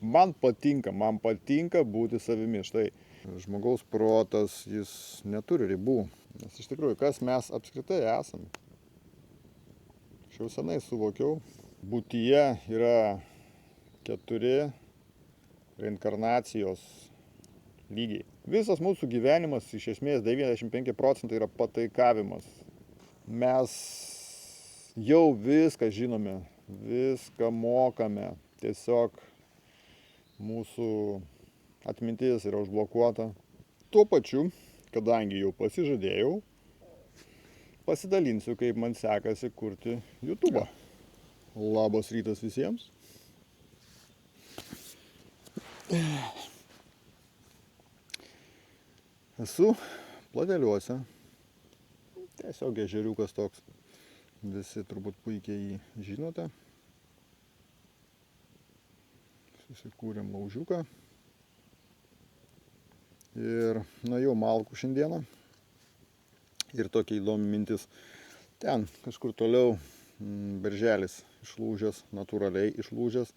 man patinka būti savimi. Štai žmogaus protas, jis neturi ribų. Nes iš tikrųjų, kas mes apskritai esam. Aš jau senai suvokiau, būtyje yra 4 reinkarnacijos lygiai. Visas mūsų gyvenimas, iš esmės 95% yra pataikavimas. Mes jau viską žinome, viską mokame. Tiesiog mūsų atmintis yra užblokuota. Tuo pačiu, kadangi jau pasižadėjau, pasidalinsiu, kaip man sekasi kurti YouTube'ą. Labas rytas visiems. Esu Plateliuose. Tiesiog ežeriukas toks. Visi turbūt puikiai jį žinote. Susikūrėm laužiuką. Ir nuėjau malkų šiandieną. Ir tokia įdomi mintis. Ten kažkur toliau berželis išlūžęs, natūraliai išlūžęs.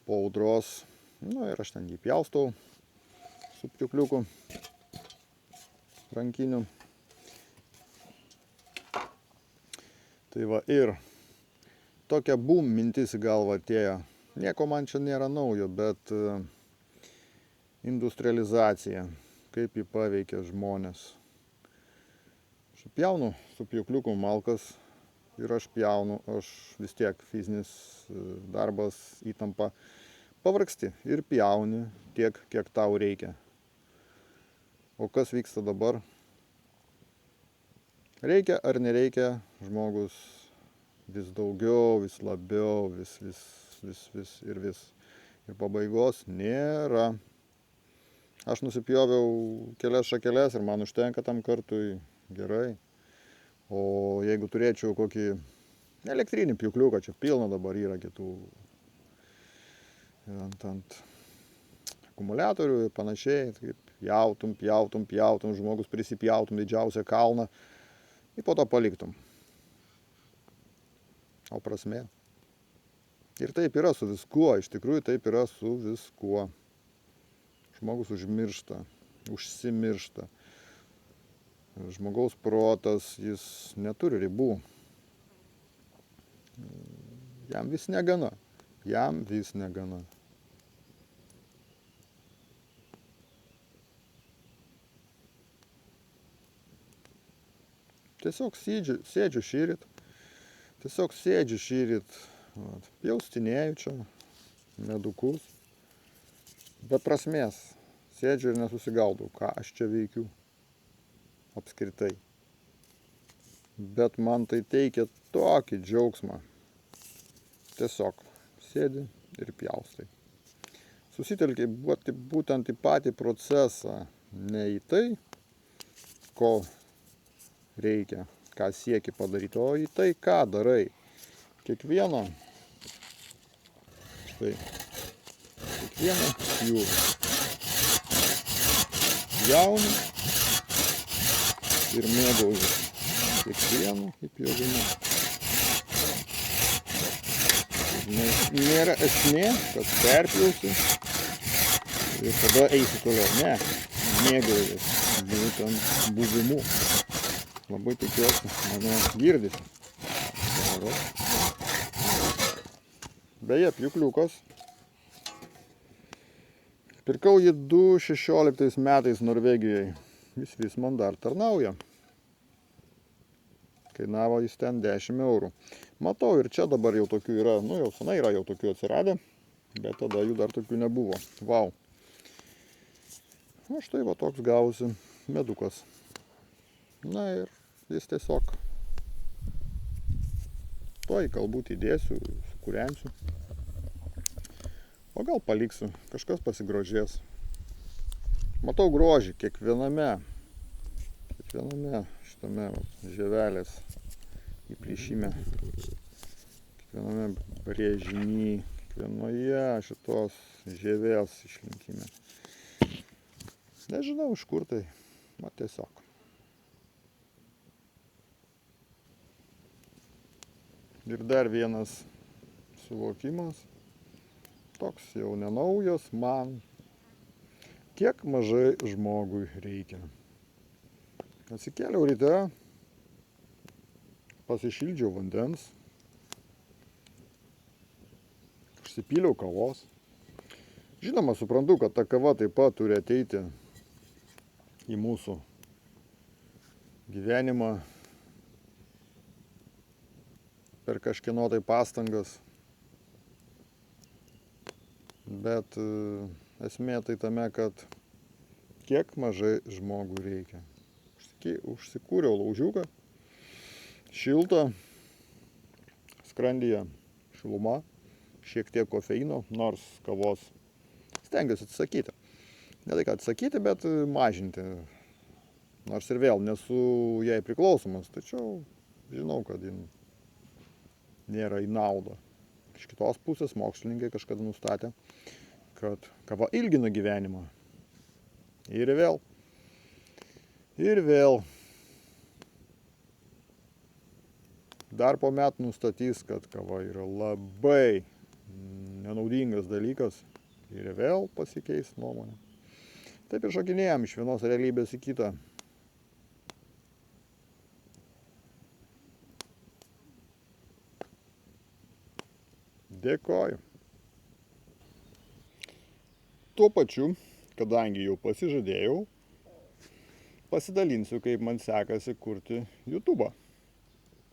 Po audros. Ir aš ten jį pjaustau su pjūkliuku rankiniu. Tai va, ir tokia mintis į galvą atėjo. Nieko man čia nėra naujo, bet industrializacija, kaip jį paveikia žmonės. Aš pjaunu su pjūkliuku malkas ir aš pjaunu, aš vis tiek fizinis darbas, įtampa, pavargsti ir pjauni tiek, kiek tau reikia. O kas vyksta dabar? Reikia ar nereikia, žmogus vis daugiau, vis labiau, vis. Ir pabaigos nėra. Aš nusipjoviau kelias šakeles ir man užtenka tam kartui gerai. O jeigu turėčiau kokį elektrinį pjūkliuką, čia pilna dabar yra kitų ant akumuliatorių ir panašiai, kaip pjautum, žmogus prisipjautum didžiausią kalną. Ir po to paliktum. O prasmė. Ir taip yra su viskuo, iš tikrųjų taip yra su viskuo. Žmogus užsimiršta. Žmogaus protas, jis neturi ribų. Jam vis negana. Tiesiog sėdžiu šįryt, pjaustinėju čia medukus, be prasmės, sėdžiu ir nesusigaudau, ką aš čia veikiu apskritai. Bet man tai teikia tokį džiaugsmą. Tiesiog sėdi ir pjaustai. Susitelki būtent į patį procesą, ne į tai, ko reikia, ką sieki padaryti, o į tai, ką darai. Kiekvieną pjūvį jauni ir mėgauji kiekvienu įpjovimu. Nėra esmė, kad perpjausi ir tada eisi toliau. Ne, mėgaujies būtent buvimu. Labai tikiuosi, mane girdisi. Beje, pjūkliukas. Pirkau jį 2016 metais Norvegijoje. Jis vis man dar tarnauja. Kainavo jis ten 10 eurų. Matau, ir čia dabar jau tokių yra, jau senai yra jau tokių atsiradę, bet tada jų dar tokių nebuvo. Vau. O štai va toks gausi medukas. Na ir jis tiesiog tuoj galbūt įdėsiu, sukūrensiu. O gal paliksiu, kažkas pasigrožės. Matau grožį kiekviename šitame žievelės įplyšime, kiekviename brėžiny, kiekvienoje šitos žievės išlinkime. Nežinau, iš kur tai, tiesiog. Ir dar vienas suvokimas, toks jau nenaujas man. Kiek mažai žmogui reikia. Atsikėliau ryte, pasišildžiau vandens, užsipyliau kavos. Žinoma, suprantu, kad ta kava taip pat turi ateiti į mūsų gyvenimą per kažkieno tai pastangas. Bet esmė tai tame, kad kiek mažai žmogui reikia. Užsikūriau laužiuką, šilta, skrandyje šiluma, šiek tiek kofeino, nors kavos stengiuosi atsisakyti. Ne tai, kad atsisakyti, bet mažinti. Nors ir vėl nesu jai priklausomas, tačiau žinau, kad ji nėra į naudą. Iš kitos pusės mokslininkai kažkada nustatė, kad kava ilgina gyvenimą. Ir vėl. Dar po metų nustatys, kad kava yra labai nenaudingas dalykas. Ir vėl pasikeis nuomonė. Taip ir šokinėjom iš vienos realybės į kitą. Dėkoju. Tuo pačiu, kadangi jau pasižadėjau, pasidalinsiu, kaip man sekasi kurti YouTube'ą.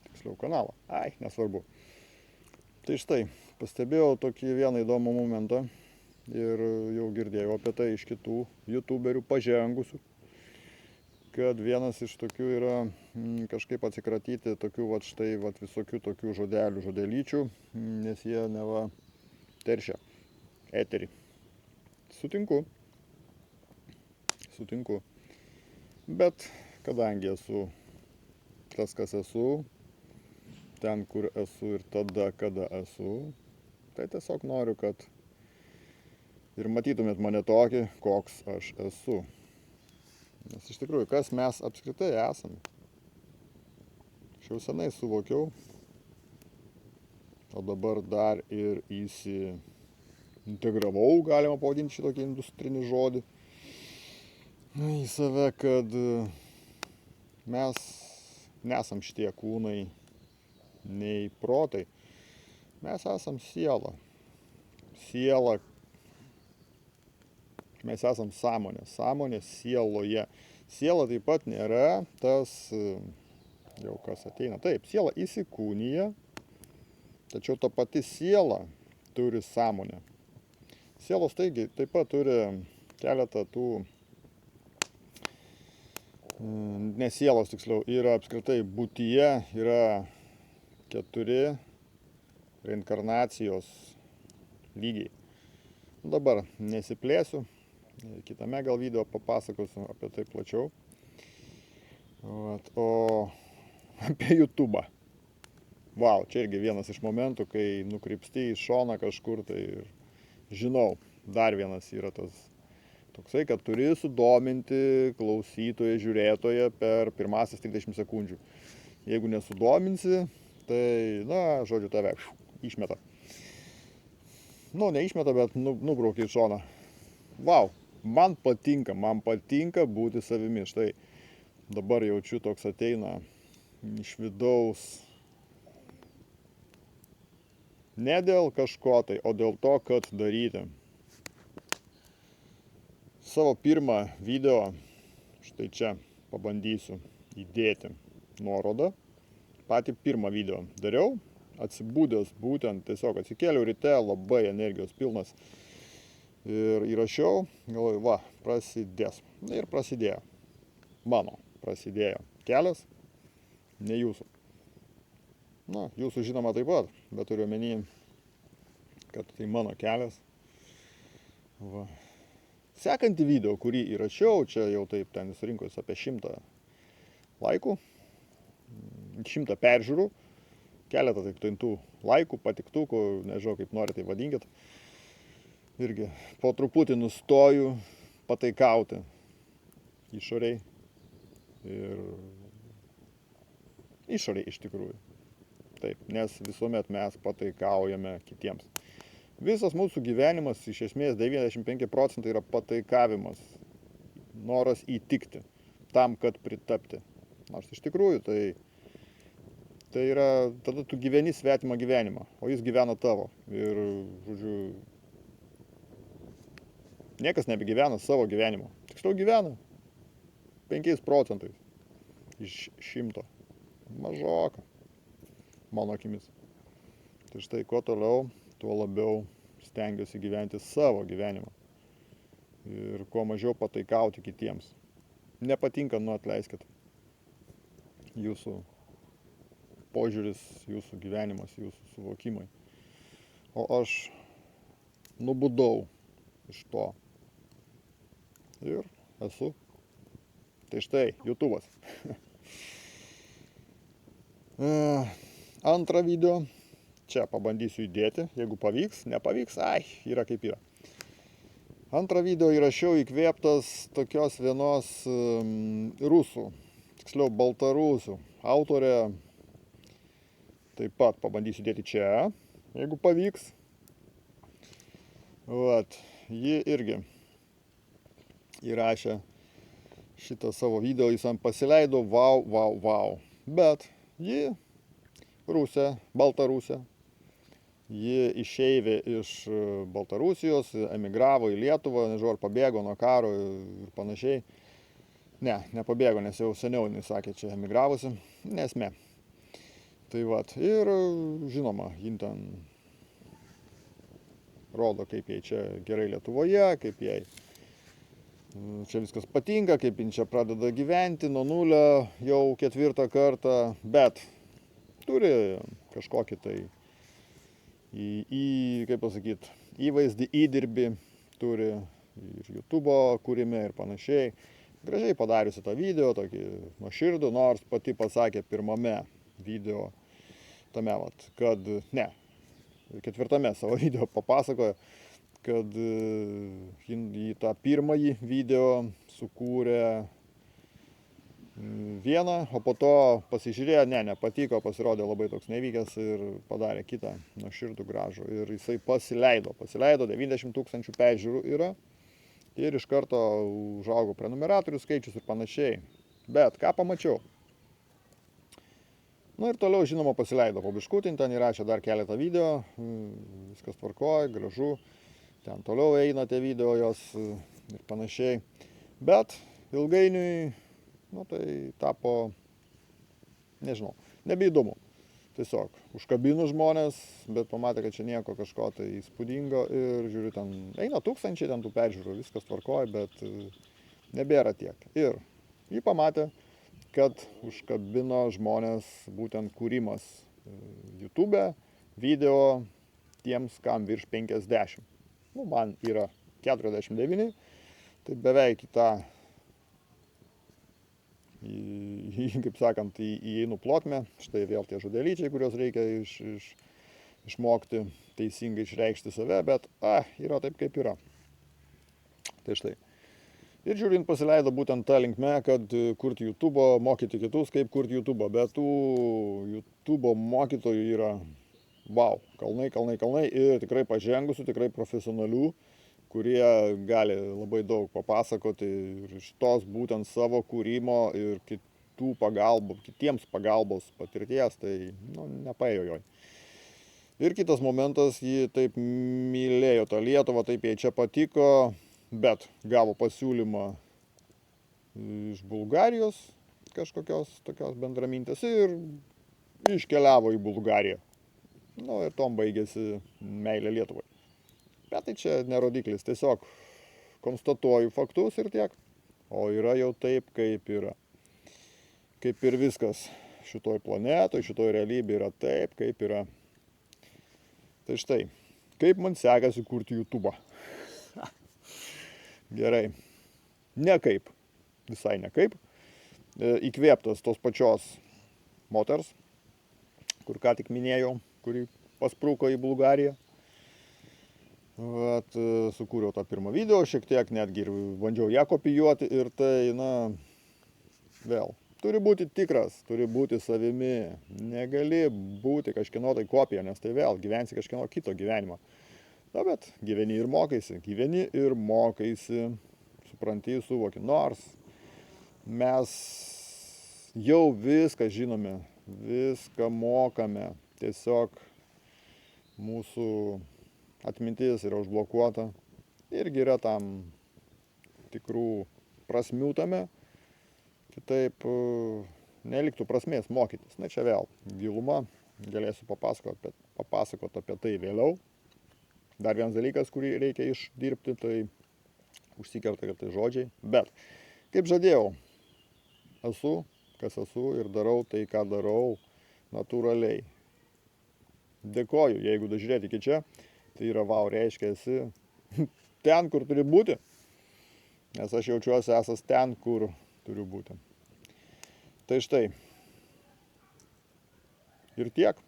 Tiksliau kanalą. Nesvarbu. Tai štai, pastebėjau tokį vieną įdomų momentą ir jau girdėjau apie tai iš kitų YouTuberių pažengusių, kad vienas iš tokių yra kažkaip atsikratyti tokių visokių tokių žodelių, žodelyčių, nes jie neva teršia eterį. Sutinku. Bet kadangi esu tas, kas esu, ten, kur esu ir tada, kada esu, tai tiesiog noriu, kad ir matytumėt mane tokį, koks aš esu. Nes iš tikrųjų, kas mes apskritai esame. Aš jau senai suvokiau, o dabar dar ir integravau, galima pavadinti šitokį industrinį žodį, į save, kad mes nesam šitie kūnai, nei protai. Mes esam siela. Mes esam sąmonė. Sąmonė sieloje. Siela taip pat nėra tas, jau kas ateina. Taip, siela įsikūnija, tačiau ta pati siela turi sąmonę. Sielos taigi taip pat turi keletą tų, ne sielos tiksliau, yra apskritai būtyje, yra 4 reinkarnacijos lygiai. Dabar nesiplėsiu, kitame gal video papasakosiu apie tai plačiau. O apie YouTube'ą. Vau, čia irgi vienas iš momentų, kai nukrypsti į šoną kažkur, tai ir žinau, dar vienas yra tas toksai, kad turi sudominti klausytoją, žiūrėtoją per pirmasis 30 sekundžių. Jeigu nesudominsi, tai, žodžiu, tave išmeta. Neišmeta, bet nubraukia į šoną. Vau, man patinka būti savimi. Štai dabar jaučiu, toks ateina iš vidaus. Ne dėl kažko tai, o dėl to, kad daryti. Savo pirmą video, štai čia pabandysiu įdėti nuorodą. Patį pirmą video dariau, atsibūdęs būtent, tiesiog atsikėliau ryte, labai energijos pilnas. Ir įrašiau, galvoju, prasidės. Ir prasidėjo. Mano prasidėjo kelias, ne jūsų. Jūsų žinoma taip pat, bet turiu omeny, kad tai mano kelias. Sekantį video, kurį įrašiau, čia jau taip ten surinkos apie 100 laikų, 100 peržiūrų, keletą tų laikų, patiktukų, nežinau kaip nori tai vadinkit. Irgi po truputį nustoju pataikauti išoriai ir išoriai iš tikrųjų. Taip, nes visuomet mes pataikaujame kitiems. Visas mūsų gyvenimas, iš esmės 95% yra pataikavimas, noras įtikti, tam, kad pritapti. Nors iš tikrųjų tai yra, tada tu gyveni svetimą gyvenimą, o jis gyvena tavo. Ir, žodžiu, niekas nebegyvena savo gyvenimo. Tiksliau gyvena 5% iš 100. Mažoka, mano akimis. Tai štai, kuo toliau, tuo labiau stengiuosi gyventi savo gyvenimą. Ir kuo mažiau pataikauti kitiems. Nepatinka, nu atleiskit. Jūsų požiūris, jūsų gyvenimas, jūsų suvokimai. O aš nubudau iš to. Ir esu. Tai štai, YouTube'as. Antrą video. Čia pabandysiu įdėti, jeigu pavyks, nepavyks, yra kaip yra. Antrą video įrašiau įkvėptas tokios vienos rusų, tiksliau baltarusių autorė. Taip pat pabandysiu įdėti čia, jeigu pavyks. Vat, ji irgi įrašė šitą savo video, jis ant pasileido, wow. Bet ji rusė, baltarusė. Ji išeivė iš Baltarusijos, emigravo į Lietuvą, nežinau, ar pabėgo nuo karo ir panašiai. Ne, nepabėgo, nes jau seniau jinai sakė, čia emigravusi, nesmė. Tai vat, ir žinoma, jin ten rodo, kaip jai čia gerai Lietuvoje, kaip jai čia viskas patinka, kaip jin čia pradeda gyventi nuo nulio jau 4 kartą, bet turi kažkokį tai kaip pasakyt, įvaizdį, įdirbį turi ir YouTube kūrime ir panašiai. Gražiai padariusi tą video, tokį nuoširdų, nors pati pasakė pirmame video, tame vat, kad, ne, 4 savo video papasakojo, kad į tą pirmąjį video sukūrė vieną, o po to pasižiūrėjo, nepatiko, pasirodė labai toks nevykęs ir padarė kitą nuoširdų gražų. Ir jisai pasileido, 90 000 peržiūrų yra ir iš karto užaugo prenumeratorių skaičius ir panašiai. Bet ką pamačiau? Nu ir toliau, žinoma, pasileido po biškutį, ten įrašė dar keletą video, viskas tvarkoj, gražu, ten toliau eina tie video jos ir panašiai. Bet ilgainiui tai tapo, nežinau, nebeįdomu. Tiesiog užkabinu žmonės, bet pamatė, kad čia nieko kažko tai įspūdingo ir žiūriu, ten eina 1000 ten tų peržiūrų, viskas tvarkoj, bet nebėra tiek. Ir jį pamatė, kad užkabino žmonės būtent kūrimas YouTube video tiems, kam virš 50. Nu, man yra 49, tai beveik į tą kaip sakant, įeinu plotmę, štai vėl tie žodelyčiai, kuriuos reikia išmokti, teisingai išreikšti save, bet yra taip, kaip yra. Tai štai. Ir žiūrint, pasileido būtent tą linkme, kad kurti YouTube, mokyti kitus, kaip kurti YouTube, bet tų YouTube mokytojų yra, wow, kalnai ir tikrai pažengusių, tikrai profesionalių, kurie gali labai daug papasakoti ir iš tos būtent savo kūrimo ir kitiems pagalbos patirties, tai nepaėjo joj. Ir kitas momentas, ji taip mylėjo tą Lietuvą, taip jai čia patiko, bet gavo pasiūlymą iš Bulgarijos kažkokios tokios bendramintės ir iškeliavo į Bulgariją. Nu ir tom baigėsi meilė Lietuvai. Bet tai čia nerodiklis, tiesiog konstatuoju faktus ir tiek. O yra jau taip, kaip yra. Kaip ir viskas šitoj planetoj, šitoj realybėje yra taip, kaip yra. Tai štai, kaip man sekasi kurti YouTube. Gerai. Nekaip. Visai nekaip. Įkvėptas tos pačios moters, kur ką tik minėjau, kuri pasprūko į Bulgariją. Vat, sukūriau tą pirmą video, šiek tiek netgi ir bandžiau ją kopijuoti ir tai, vėl, turi būti tikras, turi būti savimi, negali būti kažkieno tai kopija, nes tai vėl gyvensi kažkieno kito gyvenimą. Na, bet gyveni ir mokaisi, supranti, suvoki. Nors mes jau viską žinome, viską mokame, tiesiog mūsų atmintis yra užblokuota. Irgi yra tam tikrų prasmių tame, kitaip neliktų prasmės mokytis. Na čia vėl giluma, galėsiu papasakot apie tai vėliau. Dar vienas dalykas, kurį reikia išdirbti, tai užsikerta ir tai žodžiai. Bet, kaip žadėjau, esu, kas esu ir darau tai, ką darau natūraliai. Dėkoju, jeigu dažiūrėti iki čia, tai yra vau, reiškia esi ten, kur turi būti. Nes aš jaučiuosi esas ten, kur turiu būti. Tai štai. Ir tiek.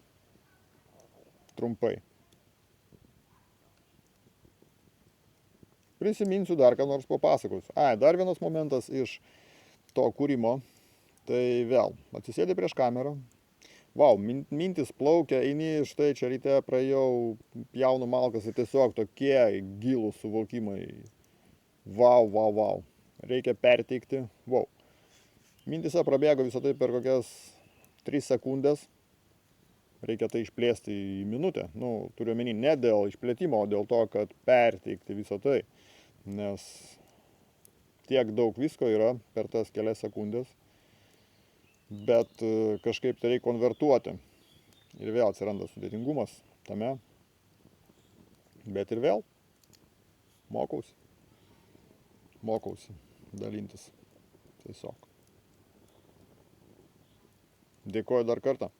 Trumpai. Prisiminsiu dar ką nors papasakosiu. Dar vienas momentas iš to kūrimo. Tai vėl, atsisėdi prieš kamerą. Vau, mintis plaukia, eini, štai čia ryte praėjau, pjaunu malkas ir tiesiog tokie gilūs suvokimai. Vau. Reikia perteikti. Vau. Mintise prabėgo visą tai per kokias 3 sekundės. Reikia tai išplėsti į minutę. Turiu omeny ne dėl išplėtimo, o dėl to, kad perteikti visą tai. Nes tiek daug visko yra per tas kelias sekundės. Bet kažkaip tai reikia konvertuoti. Ir vėl atsiranda sudėtingumas tame. Bet ir vėl mokausi dalintis tiesiog. Dėkoju dar kartą.